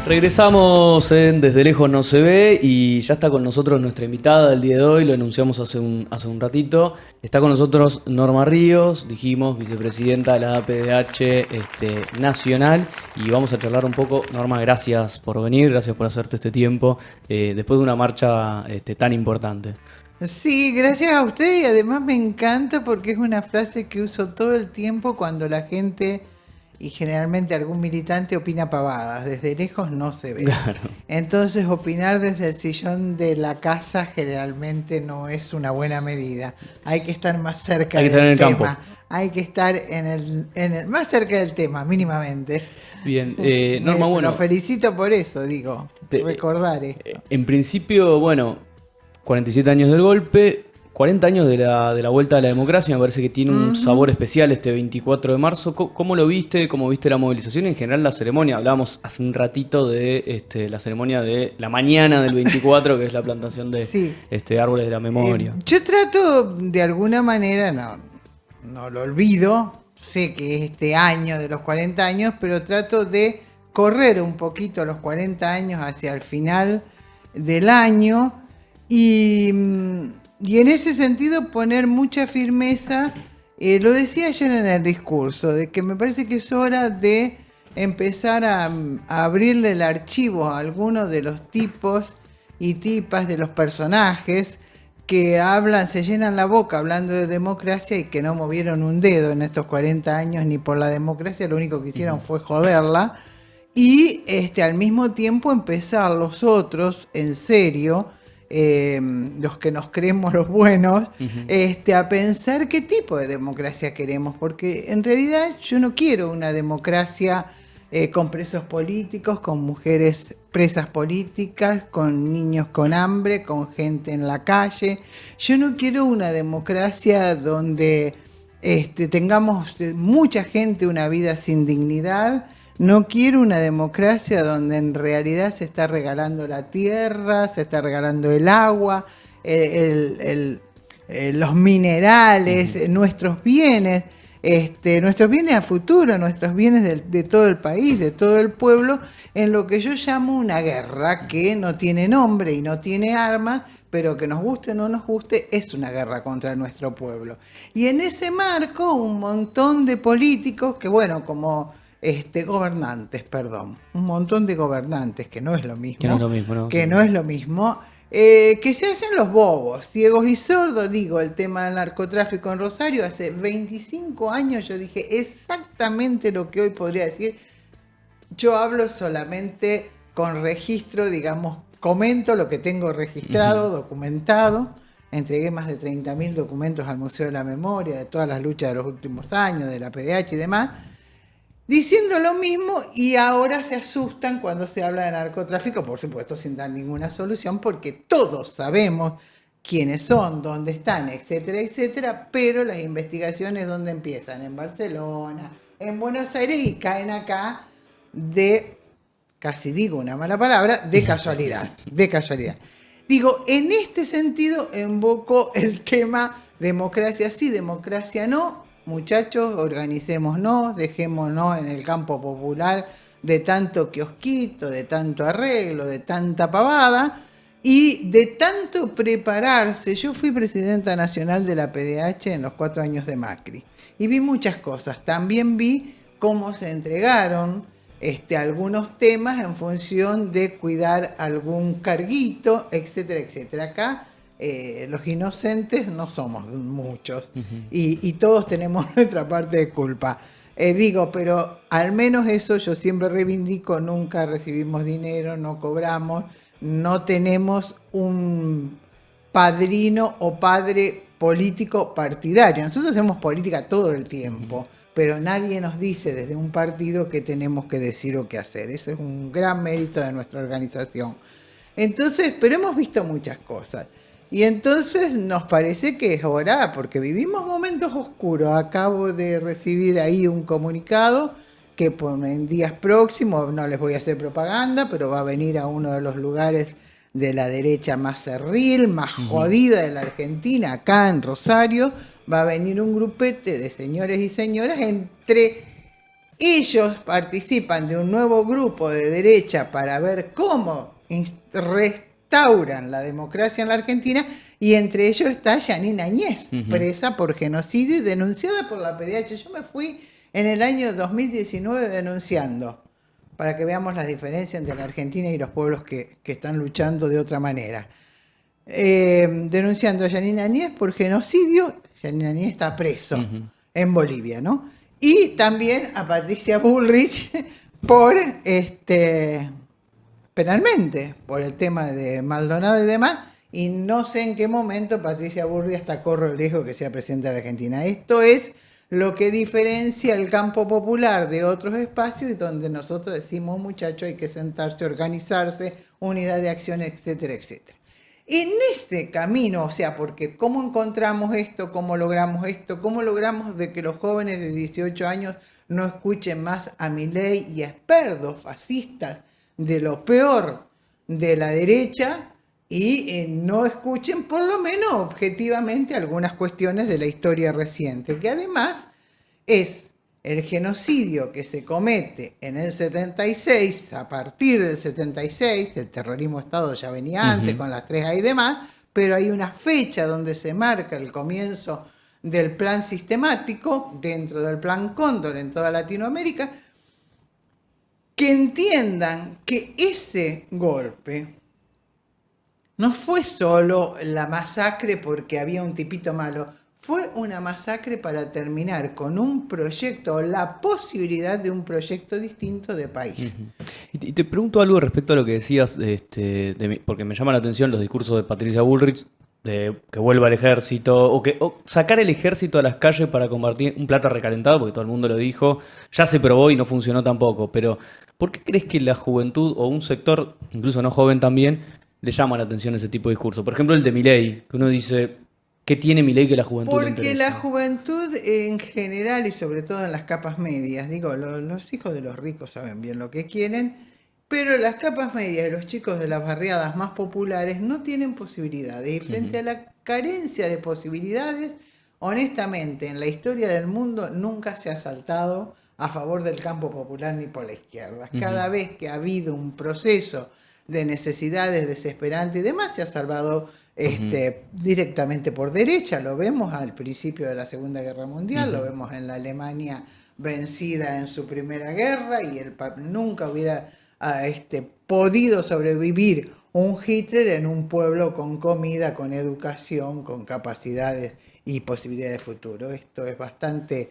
Regresamos en Desde Lejos No Se Ve y ya está con nosotros nuestra invitada del día de hoy, lo anunciamos hace un ratito. Está con nosotros Norma Ríos, dijimos, vicepresidenta de la APDH nacional, y vamos a charlar un poco. Norma, gracias por venir, gracias por hacerte este tiempo, después de una marcha tan importante. Sí, gracias a usted, y además me encanta porque es una frase que uso todo el tiempo cuando la gente y generalmente algún militante opina pavadas. Desde lejos no se ve. Claro. Entonces opinar desde el sillón de la casa generalmente no es una buena medida. Hay que estar más cerca Hay que estar en del el tema. campo. Hay que estar más cerca del tema, mínimamente. Bien, Norma, bueno. Lo felicito por eso, digo, recordar esto. En principio, bueno, 47 años del golpe, 40 años de la vuelta a la democracia, me parece que tiene un sabor especial este 24 de marzo. ¿Cómo lo viste? ¿Cómo viste la movilización y en general la ceremonia? Hablábamos hace un ratito de la ceremonia de la mañana del 24, que es la plantación de Sí. árboles de la memoria. Yo trato de alguna manera, no lo olvido, sé que es este año de los 40 años, pero trato de correr un poquito los 40 años hacia el final del año y en ese sentido poner mucha firmeza. Lo decía ayer en el discurso, de que me parece que es hora de empezar a abrirle el archivo a algunos de los tipos y tipas de los personajes que se llenan la boca hablando de democracia y que no movieron un dedo en estos 40 años ni por la democracia. Lo único que hicieron fue joderla. Y al mismo tiempo empezar los otros, en serio, los que nos creemos los buenos, a pensar qué tipo de democracia queremos, porque en realidad yo no quiero una democracia con presos políticos, con mujeres presas políticas, con niños con hambre, con gente en la calle. Yo no quiero una democracia donde tengamos mucha gente una vida sin dignidad. No quiero una democracia donde en realidad se está regalando la tierra, se está regalando el agua, los minerales, nuestros bienes a futuro, nuestros bienes de todo el país, de todo el pueblo, en lo que yo llamo una guerra que no tiene nombre y no tiene armas, pero que nos guste o no nos guste, es una guerra contra nuestro pueblo. Y en ese marco, un montón de políticos que, bueno, como gobernantes, un montón de gobernantes, que no es lo mismo, que se hacen los bobos, ciegos y sordos. Digo, el tema del narcotráfico en Rosario, hace 25 años yo dije exactamente lo que hoy podría decir. Yo hablo solamente con registro, digamos, comento lo que tengo registrado, documentado. Entregué más de 30.000 documentos al Museo de la Memoria, de todas las luchas de los últimos años, de la PDH y demás, diciendo lo mismo, y ahora se asustan cuando se habla de narcotráfico, por supuesto sin dar ninguna solución, porque todos sabemos quiénes son, dónde están, etcétera, etcétera, pero las investigaciones ¿dónde empiezan? En Barcelona, en Buenos Aires, y caen acá casi digo una mala palabra, de casualidad. Digo, en este sentido invoco el tema democracia sí, democracia no. Muchachos, organicémonos, dejémonos en el campo popular de tanto kiosquito, de tanto arreglo, de tanta pavada y de tanto prepararse. Yo fui presidenta nacional de la PDH en los 4 años de Macri y vi muchas cosas. También vi cómo se entregaron algunos temas en función de cuidar algún carguito, etcétera, etcétera. Acá los inocentes no somos muchos y todos tenemos nuestra parte de culpa. Pero al menos eso yo siempre reivindico: nunca recibimos dinero, no cobramos, no tenemos un padrino o padre político partidario. Nosotros hacemos política todo el tiempo, pero nadie nos dice desde un partido qué tenemos que decir o qué hacer. Ese es un gran mérito de nuestra organización. Entonces, pero hemos visto muchas cosas. Y entonces nos parece que es hora, porque vivimos momentos oscuros. Acabo de recibir ahí un comunicado que en días próximos, no les voy a hacer propaganda, pero va a venir a uno de los lugares de la derecha más cerril, más jodida de la Argentina, acá en Rosario. Va a venir un grupete de señores y señoras entre Ellos participan de un nuevo grupo de derecha para ver cómo restauran la democracia en la Argentina, y entre ellos está Yanina Añez, presa por genocidio y denunciada por la PDH. Yo me fui en el año 2019 denunciando, para que veamos las diferencias entre la Argentina y los pueblos que están luchando de otra manera. Denunciando a Yanina Añez por genocidio. Yanina Añez está preso en Bolivia, ¿no? Y también a Patricia Bullrich por penalmente, por el tema de Maldonado y demás, y no sé en qué momento Patricia Bullrich hasta corre el riesgo que sea presidenta de la Argentina. Esto es lo que diferencia el campo popular de otros espacios, y donde nosotros decimos, muchachos, hay que sentarse, organizarse, unidad de acción, etcétera, etcétera. En este camino, o sea, porque ¿cómo encontramos esto? ¿Cómo logramos esto? ¿Cómo logramos de que los jóvenes de 18 años no escuchen más a Milei y a expertos fascistas de lo peor de la derecha y no escuchen por lo menos objetivamente algunas cuestiones de la historia reciente, que además es el genocidio que se comete en el 76, a partir del 76, el terrorismo de Estado ya venía antes con las 3A y demás, pero hay una fecha donde se marca el comienzo del plan sistemático dentro del plan Cóndor en toda Latinoamérica, que entiendan que ese golpe no fue solo la masacre porque había un tipito malo, fue una masacre para terminar con un proyecto, o la posibilidad de un proyecto distinto de país. Y te pregunto algo respecto a lo que decías, porque me llama la atención los discursos de Patricia Bullrich, de que vuelva al ejército, o sacar el ejército a las calles para combatir un plato recalentado, porque todo el mundo lo dijo, ya se probó y no funcionó tampoco, pero ¿por qué crees que la juventud o un sector, incluso no joven también, le llama la atención ese tipo de discurso? Por ejemplo, el de Milei, que uno dice, ¿qué tiene Milei que la juventud le Porque interesa? la juventud en general, y sobre todo en las capas medias, digo, los hijos de los ricos saben bien lo que quieren, pero las capas medias y los chicos de las barriadas más populares no tienen posibilidades. Y frente a la carencia de posibilidades, honestamente, en la historia del mundo nunca se ha saltado a favor del campo popular ni por la izquierda. Cada vez que ha habido un proceso de necesidades desesperantes y demás, se ha salvado directamente por derecha. Lo vemos al principio de la Segunda Guerra Mundial, lo vemos en la Alemania vencida en su primera guerra, y nunca hubiera podido sobrevivir un Hitler en un pueblo con comida, con educación, con capacidades y posibilidades de futuro. Esto es bastante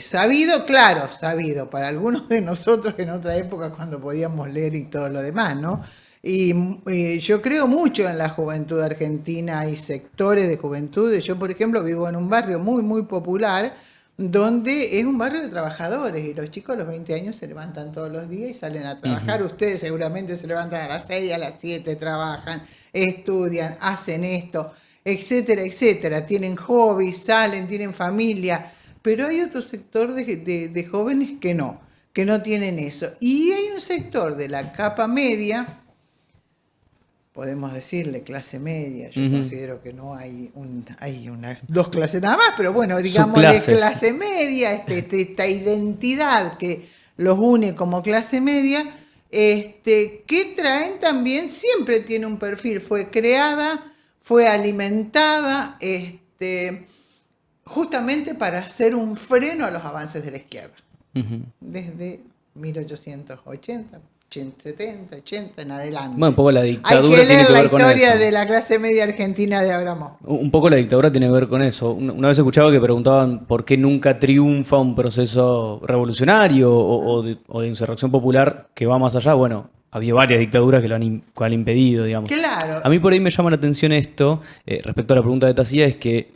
sabido, claro, sabido para algunos de nosotros en otra época cuando podíamos leer y todo lo demás, ¿no? Y yo creo mucho en la juventud argentina. Hay sectores de juventud. Yo, por ejemplo, vivo en un barrio muy, muy popular, donde es un barrio de trabajadores, y los chicos a los 20 años se levantan todos los días y salen a trabajar. Ustedes seguramente se levantan a las 6, a las 7, trabajan, estudian, hacen esto, etcétera, etcétera. Tienen hobbies, salen, tienen familia, pero hay otro sector de jóvenes que no tienen eso. Y hay un sector de la capa media, podemos decirle clase media. Yo considero que no hay dos clases nada más, pero bueno, digamos de clase media, esta identidad que los une como clase media, que traen también, siempre tiene un perfil, fue creada, fue alimentada, justamente para hacer un freno a los avances de la izquierda. Desde 1880. 70, 80 en adelante. Bueno, un poco la dictadura hay que leer tiene que la ver con historia eso. de la clase media argentina de Abramo. Un poco la dictadura tiene que ver con eso. Una vez escuchaba que preguntaban por qué nunca triunfa un proceso revolucionario o de insurrección popular que va más allá. Bueno, había varias dictaduras que lo han impedido, digamos. Claro. A mí por ahí me llama la atención esto, respecto a la pregunta de Tacía, es que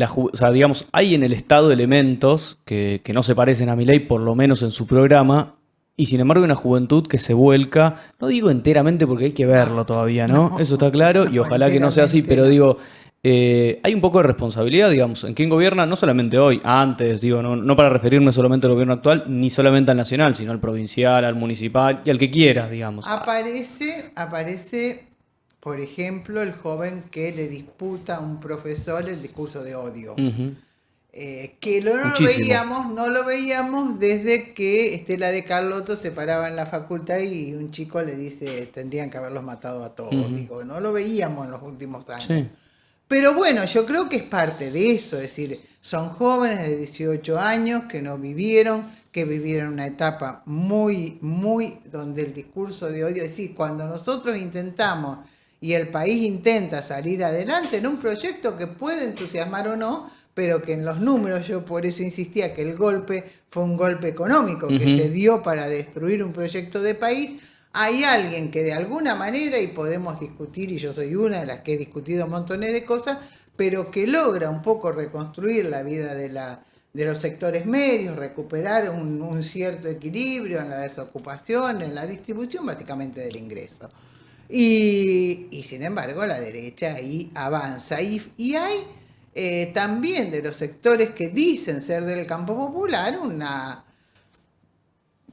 o sea, digamos, hay en el Estado elementos que no se parecen a Milei, por lo menos en su programa, y sin embargo hay una juventud que se vuelca, no digo enteramente porque hay que verlo todavía, ¿no? Eso está claro, y ojalá que no sea así, pero digo, hay un poco de responsabilidad, digamos, en quién gobierna, no solamente hoy, antes, digo, no para referirme solamente al gobierno actual, ni solamente al nacional, sino al provincial, al municipal y al que quieras, digamos. Aparece, por ejemplo, el joven que le disputa a un profesor el discurso de odio. que Muchísimo. no lo veíamos desde que Estela de Carlotto se paraba en la facultad y un chico le dice, tendrían que haberlos matado a todos. Ujú. Digo, no lo veíamos en los últimos años. Sí. Pero bueno, yo creo que es parte de eso, es decir, son jóvenes de 18 años que no vivieron, que vivieron una etapa muy donde el discurso de odio, es decir, cuando nosotros intentamos y el país intenta salir adelante en un proyecto que puede entusiasmar o no, pero que en los números, yo por eso insistía que el golpe fue un golpe económico que se Ujú. dio para destruir un proyecto de país. Hay alguien que de alguna manera, y podemos discutir, y yo soy una de las que he discutido montones de cosas, pero que logra un poco reconstruir la vida de los sectores medios, recuperar un cierto equilibrio en la desocupación, en la distribución básicamente del ingreso. Y sin embargo la derecha ahí avanza. Y hay también de los sectores que dicen ser del campo popular una,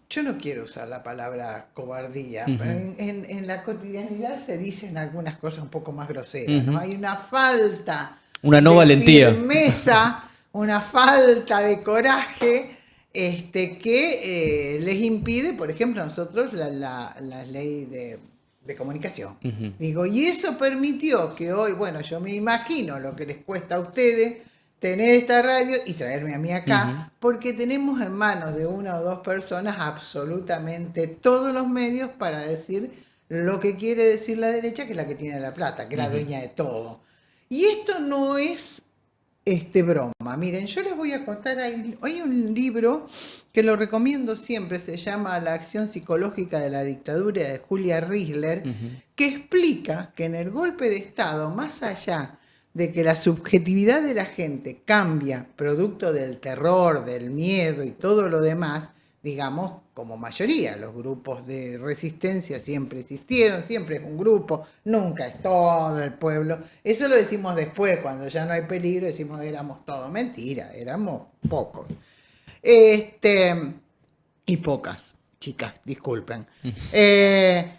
yo no quiero usar la palabra cobardía, pero Ujú. en la cotidianidad se dicen algunas cosas un poco más groseras, ¿no? Ujú. Hay una falta Una no de valentía. firmeza, una falta de coraje, que les impide, por ejemplo, a nosotros la ley de comunicación. Ujú. Digo, y eso permitió que hoy, bueno, yo me imagino lo que les cuesta a ustedes tener esta radio y traerme a mí Ujú. acá, porque tenemos en manos de una o dos personas absolutamente todos los medios para decir lo que quiere decir la derecha, que es la que tiene la plata, que es la Ujú. dueña de todo. Y esto no es broma. Miren, yo les voy a contar, hay un libro que lo recomiendo siempre, se llama La acción psicológica de la dictadura de Julia Riesler, Ujú. que explica que en el golpe de Estado, más allá de que la subjetividad de la gente cambia producto del terror, del miedo y todo lo demás, digamos, como mayoría, los grupos de resistencia siempre existieron, siempre es un grupo, nunca es todo el pueblo. Eso lo decimos después, cuando ya no hay peligro, decimos éramos todos. Mentira, éramos pocos. Y pocas, chicas, disculpen. Eh,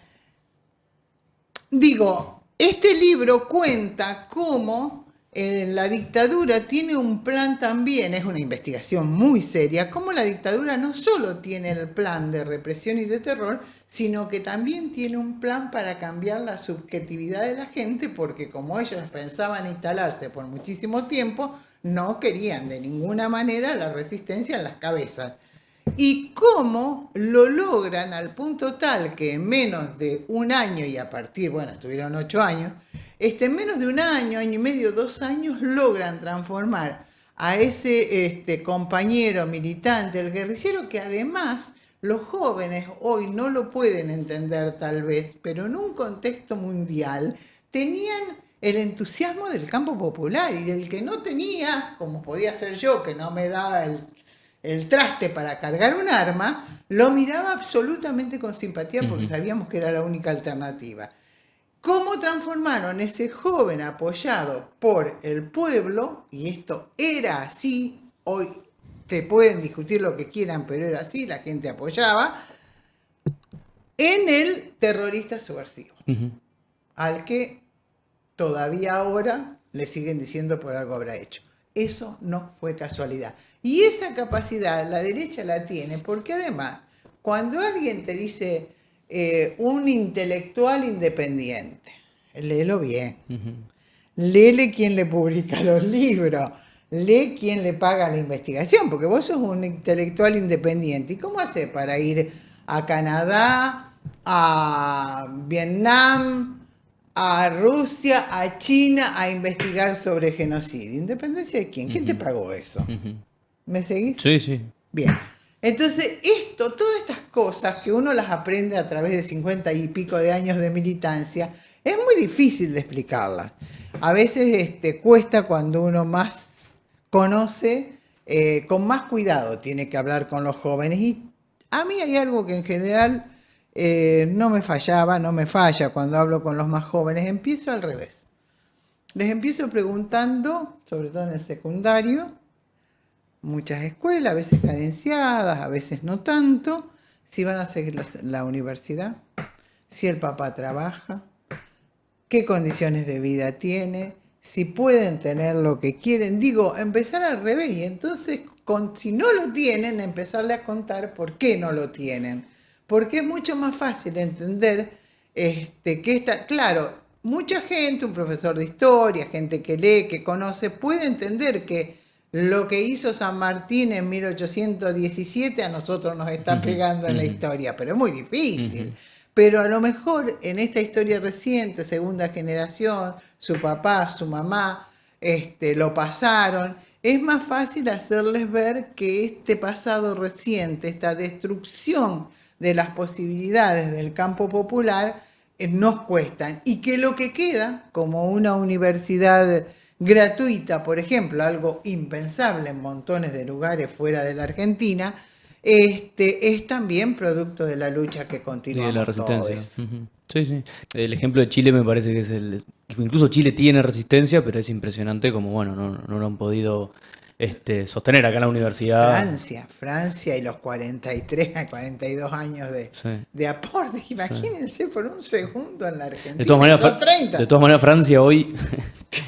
Digo, este libro cuenta cómo la dictadura tiene un plan también, es una investigación muy seria, cómo la dictadura no solo tiene el plan de represión y de terror, sino que también tiene un plan para cambiar la subjetividad de la gente, porque como ellos pensaban instalarse por muchísimo tiempo, no querían de ninguna manera la resistencia en las cabezas. Y cómo lo logran al punto tal que en menos de un año, y a partir, bueno, tuvieron 8 años, en menos de un año y medio, 2 años, logran transformar a ese compañero militante, el guerrillero, que además los jóvenes hoy no lo pueden entender tal vez, pero en un contexto mundial tenían el entusiasmo del campo popular, y el que no tenía, como podía ser yo, que no me daba el traste para cargar un arma, lo miraba absolutamente con simpatía porque Ujú. sabíamos que era la única alternativa. ¿Cómo transformaron ese joven apoyado por el pueblo? Y esto era así, hoy te pueden discutir lo que quieran, pero era así, la gente apoyaba, en el terrorista subversivo, Ujú. al que todavía ahora le siguen diciendo por algo habrá hecho. Eso no fue casualidad. Y esa capacidad la derecha la tiene porque además, cuando alguien te dice un intelectual independiente, léelo bien, Ujú. léele quién le publica los libros, lee quién le paga la investigación, porque vos sos un intelectual independiente. ¿Y cómo haces para ir a Canadá, a Vietnam, a Rusia, a China a investigar sobre genocidio? ¿Independencia de quién? ¿Quién te Ujú. pagó eso? Ujú. ¿Me seguís? Sí, sí. Bien. Entonces, todas estas cosas que uno las aprende a través de 50 y pico de años de militancia, es muy difícil de explicarlas. A veces cuesta cuando uno más conoce, con más cuidado tiene que hablar con los jóvenes. Y a mí hay algo que en general no me fallaba, no me falla cuando hablo con los más jóvenes. Empiezo al revés. Les empiezo preguntando, sobre todo en el secundario, muchas escuelas, a veces carenciadas, a veces no tanto, si van a seguir la universidad, si el papá trabaja, qué condiciones de vida tiene, si pueden tener lo que quieren. Digo, empezar al revés y entonces si no lo tienen, empezarle a contar por qué no lo tienen. Porque es mucho más fácil entender que está, claro, mucha gente, un profesor de historia, gente que lee, que conoce, puede entender que lo que hizo San Martín en 1817 a nosotros nos está pegando en la historia, pero es muy difícil. Pero a lo mejor en esta historia reciente, segunda generación, su papá, su mamá, lo pasaron, es más fácil hacerles ver que este pasado reciente, esta destrucción de las posibilidades del campo popular, nos cuestan. Y que lo que queda, como una universidad gratuita, por ejemplo, algo impensable en montones de lugares fuera de la Argentina, es también producto de la lucha que Y de la continuamos resistencia. todos. Ujú. Sí, sí. El ejemplo de Chile me parece que es el... Incluso Chile tiene resistencia, pero es impresionante como, bueno, no lo han podido sostener acá en la universidad. Francia y los 43 a 42 años Sí, de aporte. sí. Imagínense por un segundo en la De todas Argentina, y maneras, son 30. de todas maneras, Francia hoy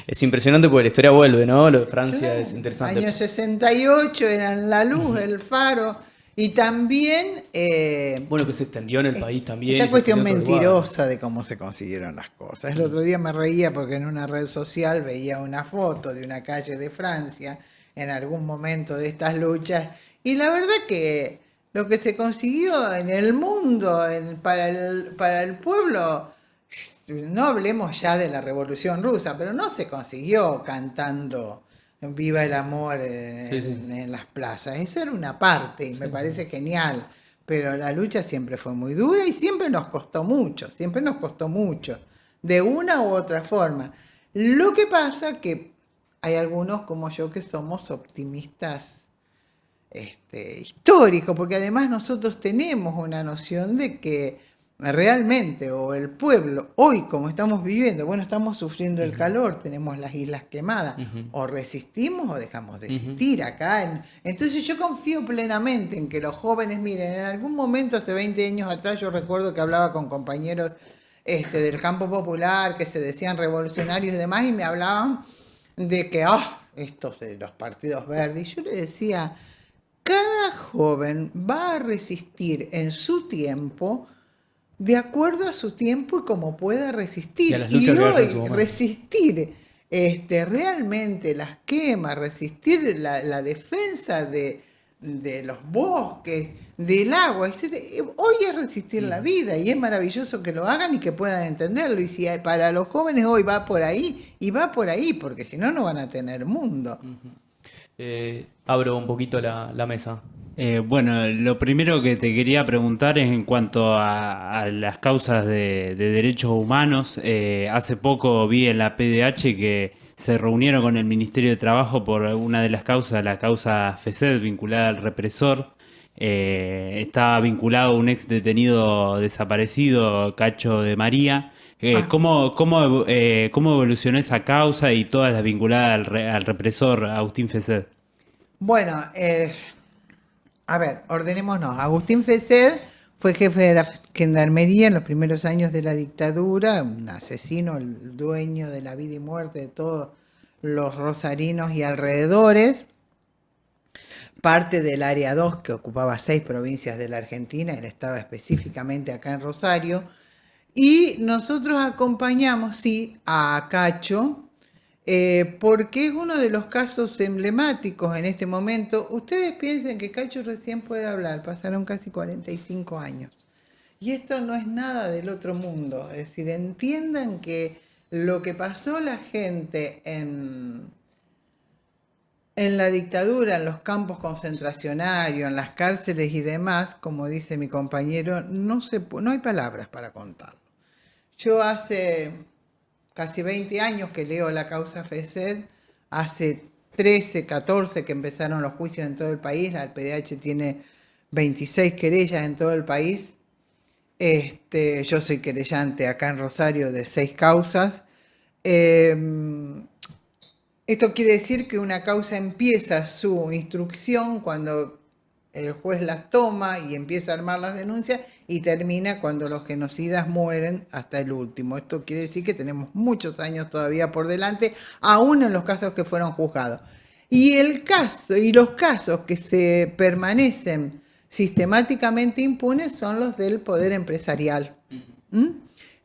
es impresionante porque la historia vuelve, ¿no? Lo de Francia es Claro, interesante. año 68 eran la luz, el faro, y también Bueno, que se extendió en el país también esta y se extendió cuestión a otros lugares. mentirosa de cómo se consiguieron las cosas. El otro día me reía porque en una red social veía una foto de una calle de Francia en algún momento de estas luchas, y la verdad que lo que se consiguió en el mundo para el pueblo, no hablemos ya de la Revolución Rusa, pero no se consiguió cantando Viva el amor Sí, sí. en las plazas. Eso era una parte y me parece genial, pero la lucha siempre fue muy dura y siempre nos costó mucho, de una u otra forma. Lo que pasa que hay algunos como yo que somos optimistas histórico, porque además nosotros tenemos una noción de que realmente, o el pueblo, hoy como estamos viviendo, bueno, estamos sufriendo el calor, tenemos las islas quemadas, Ujú. o resistimos o dejamos de existir acá. Entonces yo confío plenamente en que los jóvenes, miren, en algún momento hace 20 años atrás yo recuerdo que hablaba con compañeros del campo popular que se decían revolucionarios y demás, y me hablaban de que, estos de los partidos verdes, y yo le decía, cada joven va a resistir en su tiempo, de acuerdo a su tiempo y como pueda Y a resistir. las Y luchas que haya en su hoy momento. resistir realmente las quemas, resistir la defensa de los bosques, del agua, etc. Hoy es resistir la vida y es maravilloso que lo hagan y que puedan entenderlo. Y si para los jóvenes hoy va por ahí, y va por ahí, porque si no, no van a tener mundo. Abro un poquito la mesa. Bueno, lo primero que te quería preguntar es en cuanto a las causas de derechos humanos. Hace poco vi en la PDH que se reunieron con el Ministerio de Trabajo por una de las causas, la causa FESED vinculada al represor. Estaba vinculado un ex detenido desaparecido, Cacho de María. Ah, ¿Cómo evolucionó esa causa y todas las vinculadas al represor Agustín FESED? bueno, a ver, ordenémonos. Agustín Fesed fue jefe de la gendarmería en los primeros años de la dictadura, un asesino, el dueño de la vida y muerte de todos los rosarinos y alrededores, parte del área 2 que ocupaba 6 provincias de la Argentina, él estaba específicamente acá en Rosario, y nosotros acompañamos, sí, a Cacho, porque es uno de los casos emblemáticos en este momento. Ustedes piensen que Cacho recién puede hablar, pasaron casi 45 años. Y esto no es nada del otro mundo. Es decir, entiendan que lo que pasó la gente en la dictadura, en los campos concentracionarios, en las cárceles y demás, como dice mi compañero, no hay palabras para contarlo. Yo hace casi 20 años que leo la causa FESED, hace 13, 14 que empezaron los juicios en todo el país, la PDH tiene 26 querellas en todo el país, yo soy querellante acá en Rosario de 6 causas. Esto quiere decir que una causa empieza su instrucción cuando el juez las toma y empieza a armar las denuncias y termina cuando los genocidas mueren hasta el último. Esto quiere decir que tenemos muchos años todavía por delante, aún en los casos que fueron juzgados. Y los casos que se permanecen sistemáticamente impunes son los del poder empresarial.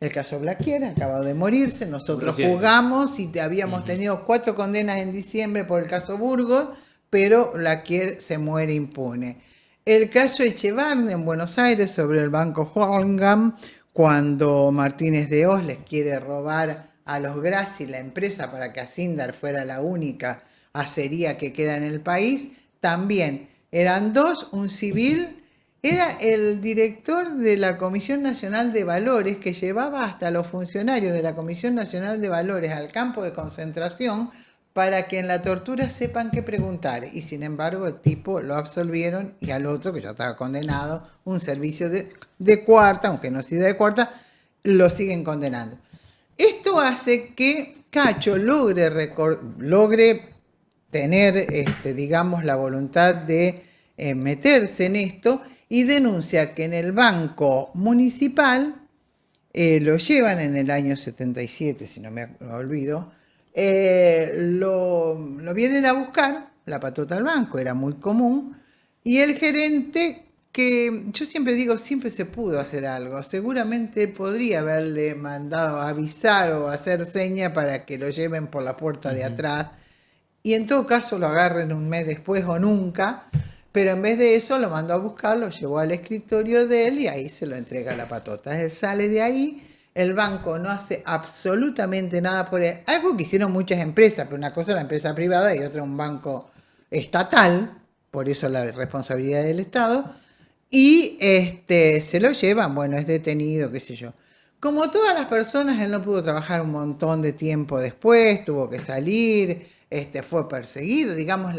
El caso Blaquier acaba de morirse, nosotros juzgamos y habíamos tenido 4 condenas en diciembre por el caso Burgos, pero Blaquier se muere impune. El caso Echevarne en Buenos Aires sobre el Banco Holgam, cuando Martínez de Hoz les quiere robar a los Grassi la empresa para que Asindar fuera la única acería que queda en el país, también eran 2, un civil. Era el director de la Comisión Nacional de Valores que llevaba hasta los funcionarios de la Comisión Nacional de Valores al campo de concentración para que en la tortura sepan qué preguntar. Y sin embargo el tipo lo absolvieron y al otro, que ya estaba condenado, un servicio de cuarta, aunque no sea de cuarta, lo siguen condenando. Esto hace que Cacho logre tener, digamos, la voluntad de meterse en esto y denuncia que en el Banco Municipal, lo llevan en el año 77, si no me olvido, lo vienen a buscar, la patota al banco, era muy común, y el gerente, que yo siempre digo, siempre se pudo hacer algo, seguramente podría haberle mandado a avisar o hacer seña para que lo lleven por la puerta de atrás, y en todo caso lo agarren un mes después o nunca, pero en vez de eso lo mandó a buscar, lo llevó al escritorio de él y ahí se lo entrega a la patota. Él sale de ahí, el banco no hace absolutamente nada por él. Algo que hicieron muchas empresas, pero una cosa es la empresa privada y otra un banco estatal, por eso la responsabilidad del Estado, y se lo llevan, bueno, es detenido, qué sé yo. Como todas las personas, él no pudo trabajar un montón de tiempo después, tuvo que salir, fue perseguido, digamos,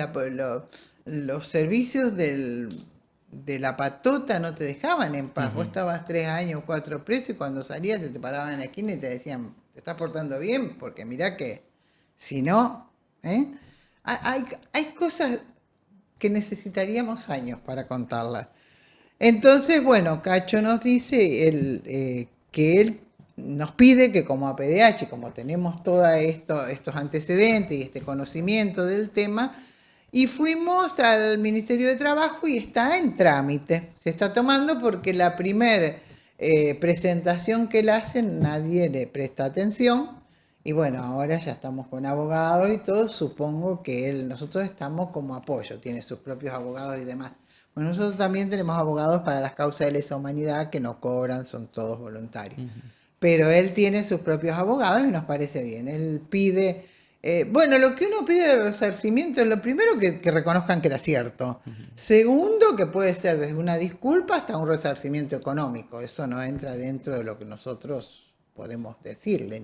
los servicios de la patota no te dejaban en paz. Vos estabas 3 años, 4 preso y cuando salías se te paraban en la esquina y te decían, te estás portando bien, porque mirá que si no, hay cosas que necesitaríamos años para contarlas. Entonces, bueno, Cacho nos dice que él nos pide que como APDH, como tenemos todos estos antecedentes y este conocimiento del tema, y fuimos al Ministerio de Trabajo y está en trámite. Se está tomando porque la primera presentación que le hacen nadie le presta atención. Y bueno, ahora ya estamos con abogados y todo. Supongo que nosotros estamos como apoyo, tiene sus propios abogados y demás. Bueno, nosotros también tenemos abogados para las causas de lesa humanidad que no cobran, son todos voluntarios. Pero él tiene sus propios abogados y nos parece bien. Él pide... bueno, lo que uno pide de resarcimiento es lo primero que reconozcan que era cierto. Segundo, que puede ser desde una disculpa hasta un resarcimiento económico. Eso no entra dentro de lo que nosotros podemos decirle.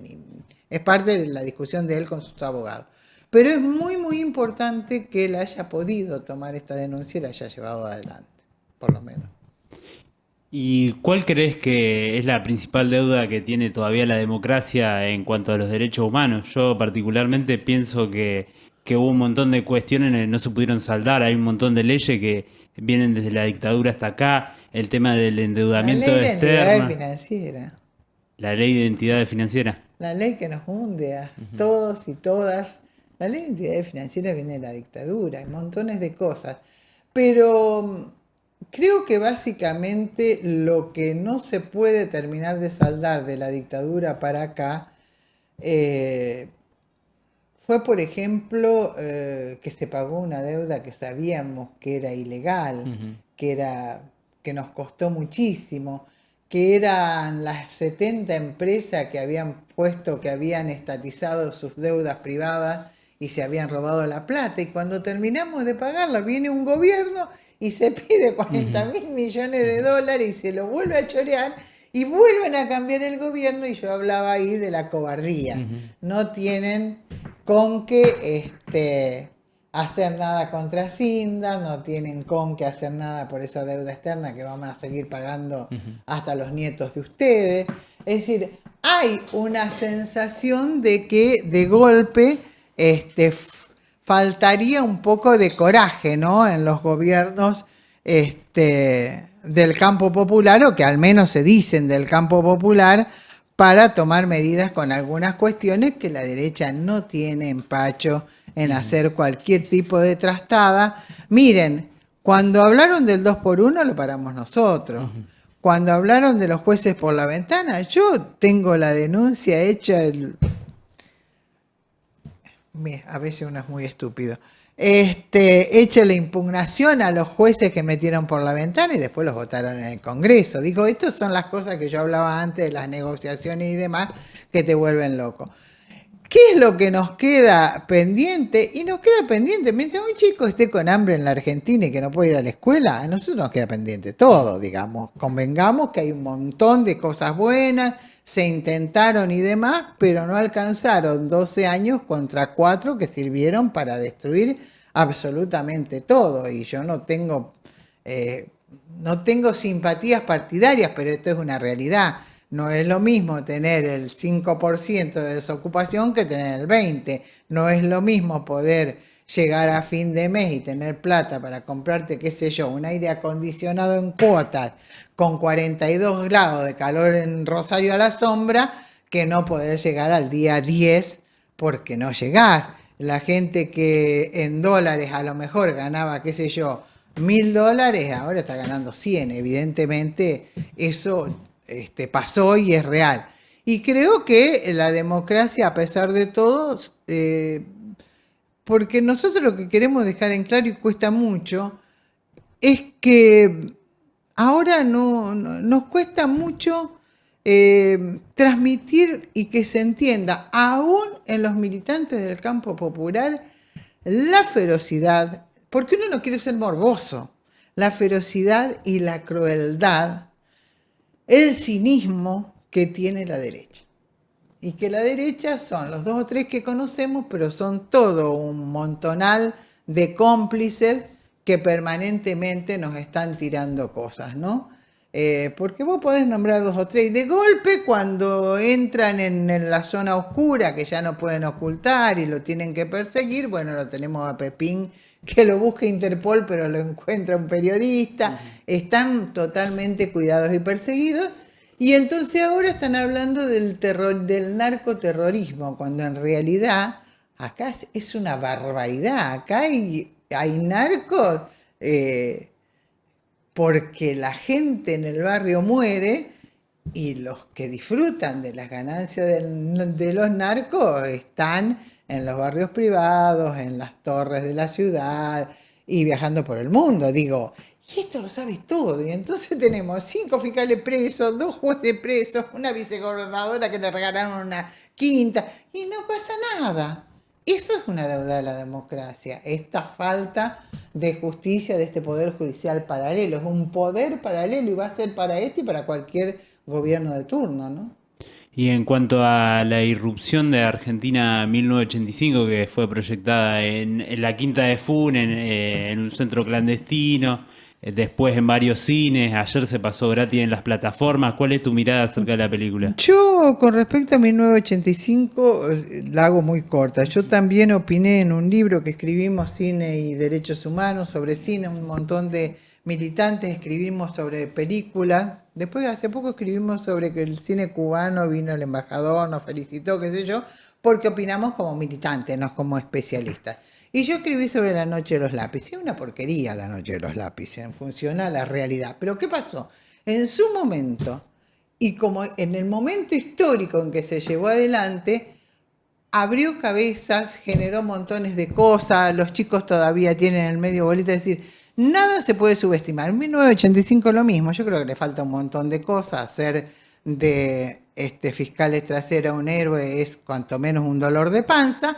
Es parte de la discusión de él con sus abogados. Pero es muy, muy importante que él haya podido tomar esta denuncia y la haya llevado adelante, por lo menos. ¿Y cuál crees que es la principal deuda que tiene todavía la democracia en cuanto a los derechos humanos? Yo particularmente pienso que hubo un montón de cuestiones que no se pudieron saldar, hay un montón de leyes que vienen desde la dictadura hasta acá, el tema del endeudamiento externo. La ley de identidad financiera. La ley de identidad financiera. La ley que nos hunde a todos y todas. La ley de identidad financiera viene de la dictadura, hay montones de cosas. Pero... creo que básicamente lo que no se puede terminar de saldar de la dictadura para acá fue, por ejemplo, que se pagó una deuda que sabíamos que era ilegal, que nos costó muchísimo, que eran las 70 empresas que habían puesto, que habían estatizado sus deudas privadas y se habían robado la plata. Y cuando terminamos de pagarla, viene un gobierno y se pide 40.000 millones de dólares y se lo vuelve a chorear y vuelven a cambiar el gobierno. Y yo hablaba ahí de la cobardía. No tienen con qué hacer nada contra Hacienda, no tienen con qué hacer nada por esa deuda externa que vamos a seguir pagando hasta los nietos de ustedes. Es decir, hay una sensación de que de golpe faltaría un poco de coraje, ¿no?, en los gobiernos del campo popular, o que al menos se dicen del campo popular, para tomar medidas con algunas cuestiones que la derecha no tiene empacho en hacer cualquier tipo de trastada. Miren, cuando hablaron del 2x1 lo paramos nosotros. Cuando hablaron de los jueces por la ventana, yo tengo la denuncia hecha. A veces uno es muy estúpido. Hecha la impugnación a los jueces que metieron por la ventana y después los votaron en el Congreso. Digo, estas son las cosas que yo hablaba antes de las negociaciones y demás que te vuelven loco. ¿Qué es lo que nos queda pendiente? Y nos queda pendiente, mientras un chico esté con hambre en la Argentina y que no puede ir a la escuela, a nosotros nos queda pendiente todo, digamos. Convengamos que hay un montón de cosas buenas, se intentaron y demás, pero no alcanzaron 12 años contra 4 que sirvieron para destruir absolutamente todo. Y yo no tengo simpatías partidarias, pero esto es una realidad. No es lo mismo tener el 5% de desocupación que tener el 20%. No es lo mismo poder llegar a fin de mes y tener plata para comprarte, qué sé yo, un aire acondicionado en cuotas con 42 grados de calor en Rosario a la sombra, que no poder llegar al día 10 porque no llegás. La gente que en dólares a lo mejor ganaba, qué sé yo, $1.000, ahora está ganando 100. Evidentemente eso pasó y es real. Y creo que la democracia, a pesar de todo, porque nosotros lo que queremos dejar en claro, y cuesta mucho, es que ahora nos cuesta mucho transmitir y que se entienda, aún en los militantes del campo popular, la ferocidad, porque uno no quiere ser morboso, la ferocidad y la crueldad, el cinismo que tiene la derecha. Y que la derecha son los 2 o 3 que conocemos, pero son todo un montonal de cómplices que permanentemente nos están tirando cosas, ¿no? Porque vos podés nombrar 2 o 3 y de golpe cuando entran en la zona oscura que ya no pueden ocultar y lo tienen que perseguir, bueno, lo tenemos a Pepín que lo busca Interpol pero lo encuentra un periodista. Están totalmente cuidados y perseguidos, y entonces ahora están hablando del narcoterrorismo, cuando en realidad acá es una barbaridad. Acá hay narcos porque la gente en el barrio muere y los que disfrutan de las ganancias de los narcos están en los barrios privados, en las torres de la ciudad y viajando por el mundo. Digo, y esto lo sabes todo. Y entonces tenemos 5 fiscales presos, 2 jueces presos, una vicegobernadora que le regalaron una quinta y no pasa nada. Eso es una deuda de la democracia, esta falta de justicia de este poder judicial paralelo. Es un poder paralelo y va a ser para este y para cualquier gobierno de turno, ¿no? Y en cuanto a la irrupción de Argentina 1985, que fue proyectada en la Quinta de Fun, en un centro clandestino, después en varios cines, ayer se pasó gratis en las plataformas, ¿cuál es tu mirada acerca de la película? Yo, con respecto a 1985, la hago muy corta. Yo también opiné en un libro que escribimos, Cine y Derechos Humanos, sobre cine, un montón de militantes escribimos sobre películas. Después, hace poco escribimos sobre que el cine cubano, vino el embajador, nos felicitó, qué sé yo, porque opinamos como militantes, no como especialistas. Y yo escribí sobre La Noche de los Lápices. Es una porquería La Noche de los Lápices en función a la realidad. Pero ¿qué pasó? En su momento, y como en el momento histórico en que se llevó adelante, abrió cabezas, generó montones de cosas, los chicos todavía tienen el medio bolita, es decir, nada se puede subestimar. En 1985 lo mismo, yo creo que le falta un montón de cosas. Hacer de Fiscales Trasera un héroe es cuanto menos un dolor de panza,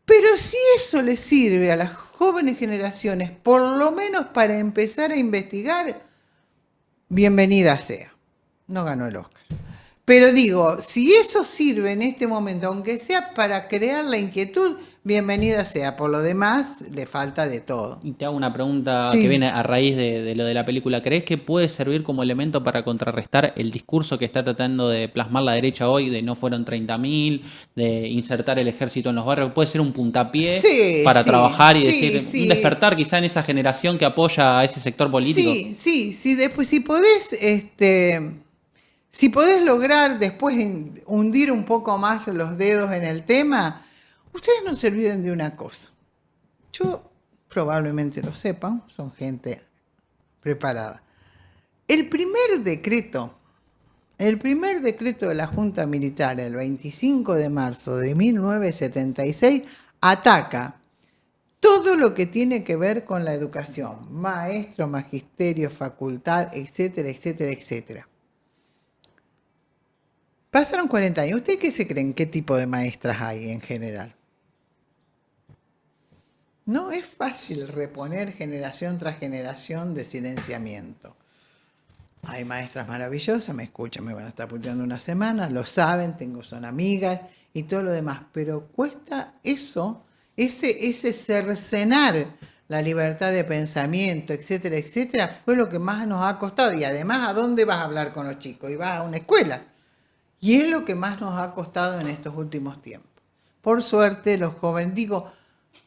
pero si eso le sirve a las jóvenes generaciones, por lo menos para empezar a investigar, bienvenida sea. No ganó el Oscar. Pero digo, si eso sirve en este momento, aunque sea para crear la inquietud, bienvenida sea. Por lo demás, le falta de todo. Y te hago una pregunta Sí. que viene a raíz de lo de la película. ¿Crees que puede servir como elemento para contrarrestar el discurso que está tratando de plasmar la derecha hoy, de no fueron 30.000, de insertar el ejército en los barrios? ¿Puede ser un puntapié Sí, para sí, trabajar y sí, decir, sí. un despertar quizá en esa generación que apoya a ese sector político? Sí, después si podés, si podés lograr después hundir un poco más los dedos en el tema, ustedes no se olviden de una cosa. Yo probablemente lo sepan, son gente preparada. El primer decreto de la Junta Militar, el 25 de marzo de 1976, ataca todo lo que tiene que ver con la educación, maestro, magisterio, facultad, etcétera, etcétera, etcétera. Pasaron 40 años. ¿Ustedes qué se creen? ¿Qué tipo de maestras hay en general? No es fácil reponer generación tras generación de silenciamiento. Hay maestras maravillosas, me escuchan, me van a estar puteando una semana, lo saben, son amigas y todo lo demás, pero cuesta eso, ese cercenar la libertad de pensamiento, etcétera, etcétera, fue lo que más nos ha costado. Y además, ¿a dónde vas a hablar con los chicos? Y vas a una escuela. Y es lo que más nos ha costado en estos últimos tiempos. Por suerte, los jóvenes, digo,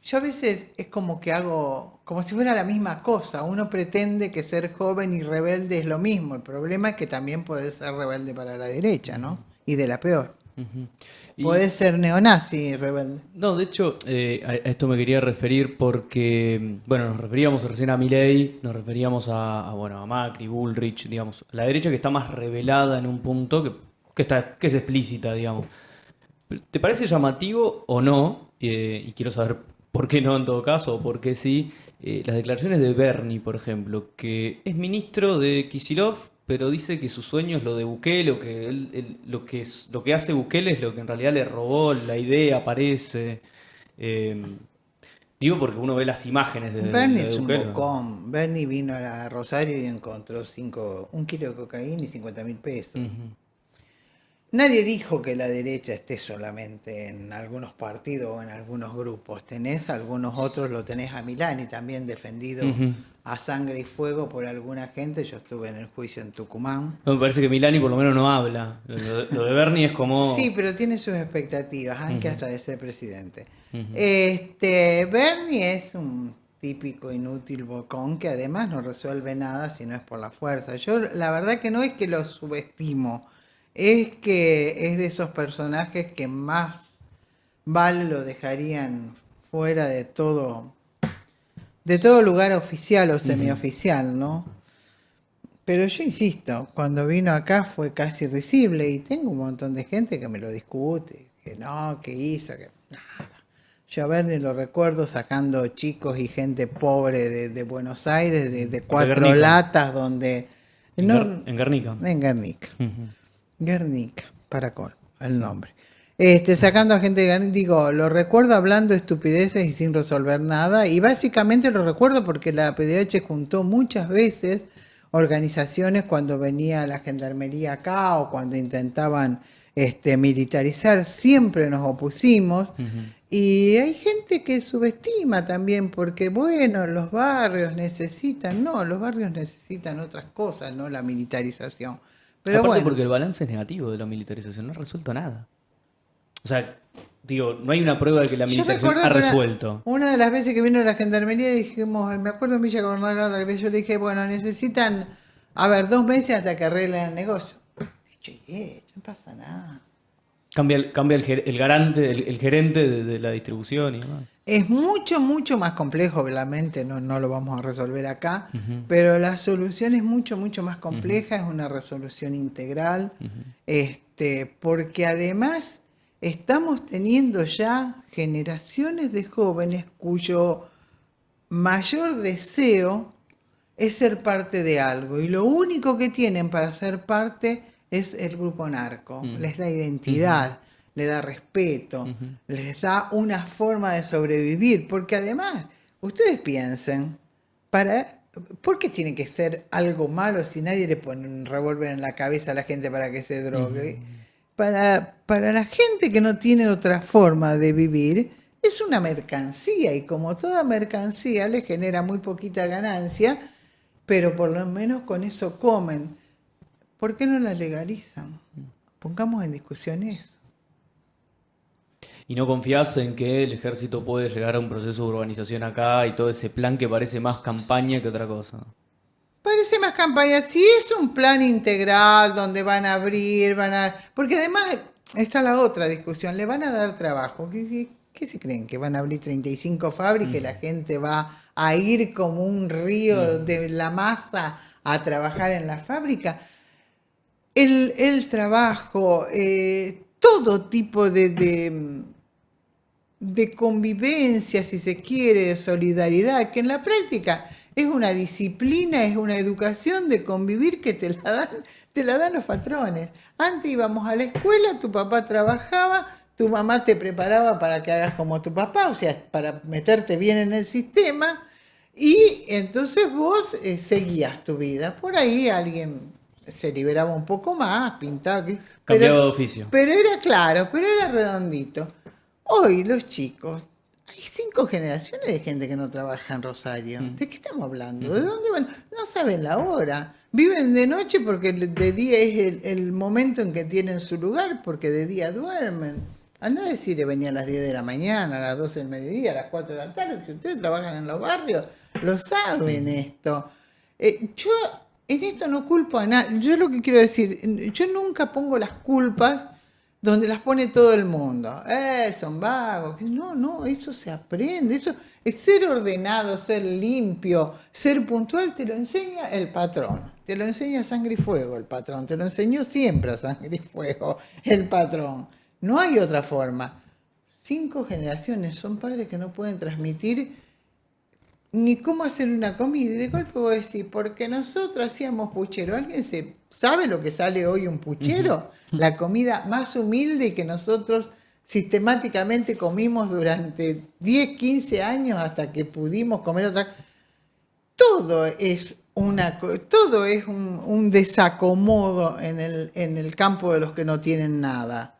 yo a veces es como que hago, como si fuera la misma cosa. Uno pretende que ser joven y rebelde es lo mismo. El problema es que también puede ser rebelde para la derecha, ¿no? Y de la peor. Y- Puede ser neonazi y rebelde. No, de hecho, a esto me quería referir porque, bueno, nos referíamos recién a Milei, nos referíamos bueno, a Macri, Bullrich, digamos, la derecha que está más revelada en un punto que es explícita, digamos. ¿Te parece llamativo o no? Y quiero saber por qué no en todo caso, o por qué sí, las declaraciones de Bernie, por ejemplo, que es ministro de Kicillof, pero dice que su sueño es lo de Bukele, o que lo que hace Bukele es lo que en realidad le robó la idea, parece. Eh, Digo porque uno ve las imágenes Bernie de es un Bukele. bocón. Bernie vino a Rosario y encontró un kilo de cocaína y 50.000 pesos. Ujú. Nadie dijo que la derecha esté solamente en algunos partidos o en algunos grupos. Tenés algunos otros, lo tenés a Milani también defendido Ujú. a sangre y fuego por alguna gente. Yo estuve en el juicio en Tucumán. No, me parece que Milani por lo menos no habla. Lo de Bernie es como... Sí, pero tiene sus expectativas, aunque Ujú. hasta de ser presidente. Ujú. Bernie es un típico inútil bocón que además no resuelve nada si no es por la fuerza. Yo la verdad que no es que lo subestimo, es que es de esos personajes que más vale lo dejarían fuera de todo lugar oficial o semioficial, ¿no? Pero yo insisto, cuando vino acá fue casi risible y tengo un montón de gente que me lo discute, que no, que hizo, que nada. Yo a Bernie lo recuerdo sacando chicos y gente pobre de Buenos Aires, de 4 Guernica. latas donde... En no, En Guernica. en Guernica. Ujú. Guernica, para colmo, el nombre. Sacando a gente de Guernica, digo, lo recuerdo hablando estupideces y sin resolver nada, y básicamente lo recuerdo porque la PDH juntó muchas veces organizaciones cuando venía la gendarmería acá o cuando intentaban militarizar, siempre nos opusimos. Y hay gente que subestima también porque, bueno, los barrios necesitan otras cosas, no la militarización. Pero Aparte bueno, porque el balance es negativo de la militarización, no ha resuelto nada. O sea, digo, no hay una prueba de que la yo militarización recuerdo ha que resuelto. una de las veces que vino la gendarmería dijimos, me acuerdo en Villa Gobernador, yo le dije, bueno, necesitan, 2 meses hasta que arreglen el negocio. No pasa nada. Cambia el garante, el gerente de la distribución y demás. Es mucho, mucho más complejo, obviamente, no lo vamos a resolver acá, Ujú. pero la solución es mucho, mucho más compleja, es una resolución integral, porque además estamos teniendo ya generaciones de jóvenes cuyo mayor deseo es ser parte de algo, y lo único que tienen para ser parte es el grupo narco, les da identidad. Le da respeto, les da una forma de sobrevivir, porque además, ustedes piensen, ¿por qué tiene que ser algo malo si nadie le pone un revólver en la cabeza a la gente para que se drogue? para la gente que no tiene otra forma de vivir, es una mercancía y como toda mercancía le genera muy poquita ganancia, pero por lo menos con eso comen. ¿Por qué no la legalizan? Pongamos en discusión eso. ¿Y no confías en que el ejército puede llegar a un proceso de urbanización acá y todo ese plan que parece más campaña que otra cosa? Parece más campaña. Si es un plan integral donde van a abrir, porque además está la otra discusión, le van a dar trabajo. ¿Qué se creen? ¿Que van a abrir 35 fábricas y la gente va a ir como un río de la masa a trabajar en la fábrica? El trabajo, todo tipo de convivencia, si se quiere, de solidaridad, que en la práctica es una disciplina, es una educación de convivir que te la dan los patrones. Antes íbamos a la escuela, tu papá trabajaba, tu mamá te preparaba para que hagas como tu papá, o sea, para meterte bien en el sistema, y entonces vos seguías tu vida. Por ahí alguien se liberaba un poco más, pintaba, Cambiaba de oficio. pero era claro, pero era redondito. Hoy los chicos, hay 5 generaciones de gente que no trabaja en Rosario. ¿De qué estamos hablando? ¿De dónde van? No saben la hora. Viven de noche porque de día es el momento en que tienen su lugar, porque de día duermen. Anda a decirle, venía a las 10 de la mañana, a las 12 del mediodía, a las 4 de la tarde. Si ustedes trabajan en los barrios, lo saben esto. Yo en esto no culpo a nadie. Yo lo que quiero decir, yo nunca pongo las culpas donde las pone todo el mundo. Son vagos. No, eso se aprende. Eso es ser ordenado, ser limpio, ser puntual, te lo enseña el patrón. Te lo enseña a sangre y fuego el patrón. Te lo enseñó siempre a sangre y fuego el patrón. No hay otra forma. 5 generaciones son padres que no pueden transmitir ni cómo hacer una comida. Y de golpe voy a decir, porque nosotros hacíamos puchero. ¿Alguien sabe lo que sale hoy un puchero? La comida más humilde y que nosotros sistemáticamente comimos durante 10, 15 años hasta que pudimos comer otra. Todo es un desacomodo en el campo de los que no tienen nada.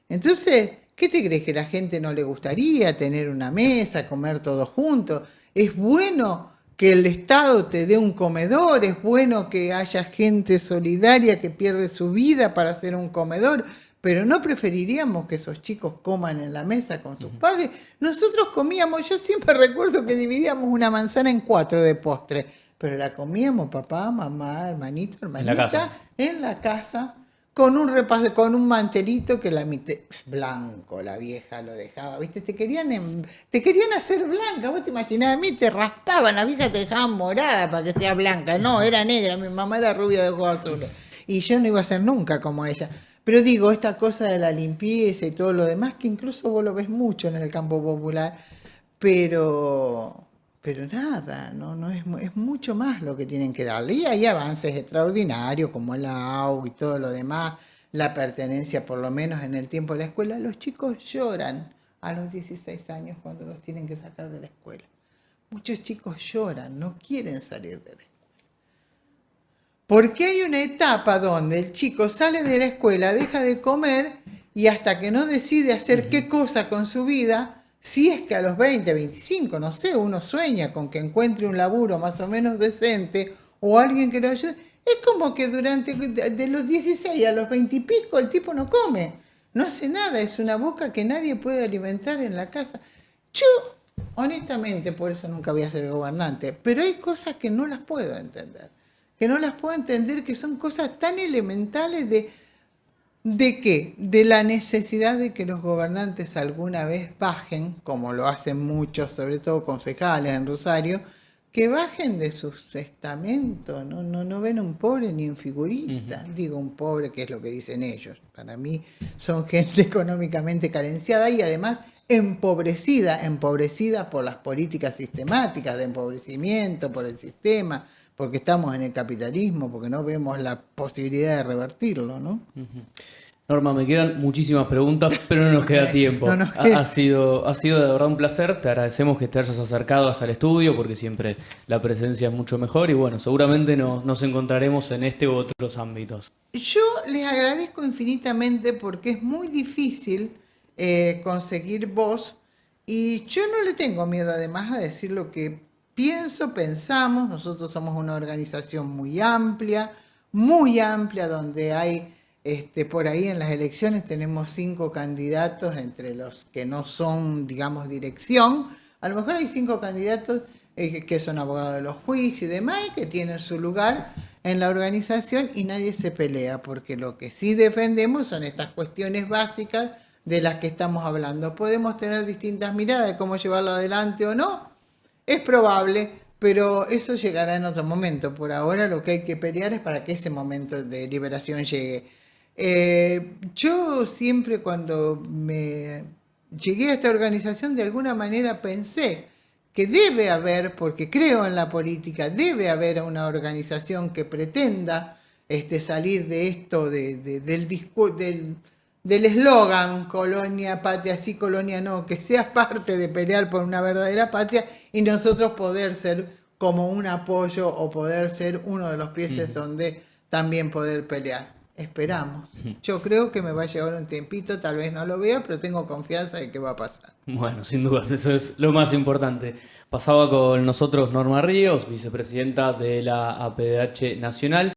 Entonces, ¿qué te crees? ¿Que a la gente no le gustaría tener una mesa, comer todos juntos? Es bueno que el Estado te dé un comedor, es bueno que haya gente solidaria que pierde su vida para hacer un comedor, pero ¿no preferiríamos que esos chicos coman en la mesa con sus padres? Nosotros comíamos, yo siempre recuerdo que dividíamos una manzana en 4 de postre, pero la comíamos papá, mamá, hermanito, hermanita, en la casa con un repaso, con un mantelito que la mitad blanco, la vieja lo dejaba, ¿viste? Te querían hacer blanca, vos te imaginás, a mí te raspaban, la vieja te dejaban morada para que sea blanca, no, era negra, mi mamá era rubia de ojos azules, y yo no iba a ser nunca como ella. Pero digo, esta cosa de la limpieza y todo lo demás, que incluso vos lo ves mucho en el campo popular, pero nada, no es mucho más lo que tienen que darle. Y hay avances extraordinarios como la AU y todo lo demás, la pertenencia por lo menos en el tiempo de la escuela. Los chicos lloran a los 16 años cuando los tienen que sacar de la escuela. Muchos chicos lloran, no quieren salir de la escuela. Porque hay una etapa donde el chico sale de la escuela, deja de comer y hasta que no decide hacer qué cosa con su vida. Si es que a los 20, 25, no sé, uno sueña con que encuentre un laburo más o menos decente o alguien que lo ayude, es como que de los 16 a los 20 y pico el tipo no come, no hace nada, es una boca que nadie puede alimentar en la casa. Yo, honestamente, por eso nunca voy a ser gobernante, pero hay cosas que no las puedo entender, que son cosas tan elementales ¿de qué? De la necesidad de que los gobernantes alguna vez bajen, como lo hacen muchos, sobre todo concejales en Rosario, que bajen de sus estamentos, no ven un pobre ni en figurita. Digo un pobre, que es lo que dicen ellos. Para mí son gente económicamente carenciada y además empobrecida por las políticas sistemáticas de empobrecimiento, por el sistema, porque estamos en el capitalismo, porque no vemos la posibilidad de revertirlo, ¿no? Norma, me quedan muchísimas preguntas, pero no nos queda tiempo. No nos queda. Ha sido de verdad un placer. Te agradecemos que te hayas acercado hasta el estudio, porque siempre la presencia es mucho mejor. Y bueno, seguramente nos encontraremos en este u otros ámbitos. Yo les agradezco infinitamente porque es muy difícil conseguir voz y yo no le tengo miedo además a decir lo que pensamos. Nosotros somos una organización muy amplia, donde hay, por ahí en las elecciones tenemos 5 candidatos entre los que no son, digamos, dirección. A lo mejor hay 5 candidatos que son abogados de los juicios y demás, y que tienen su lugar en la organización y nadie se pelea, porque lo que sí defendemos son estas cuestiones básicas de las que estamos hablando. Podemos tener distintas miradas de cómo llevarlo adelante o no, es probable, pero eso llegará en otro momento. Por ahora lo que hay que pelear es para que ese momento de liberación llegue. Yo siempre cuando me llegué a esta organización de alguna manera pensé que debe haber, porque creo en la política, debe haber una organización que pretenda salir de esto, del eslogan colonia, patria sí, colonia no, que seas parte de pelear por una verdadera patria y nosotros poder ser como un apoyo o poder ser uno de los pies donde también poder pelear. Esperamos. Yo creo que me va a llevar un tiempito, tal vez no lo vea, pero tengo confianza de que va a pasar. Bueno, sin dudas, eso es lo más importante. Pasaba con nosotros Norma Ríos, vicepresidenta de la APDH Nacional.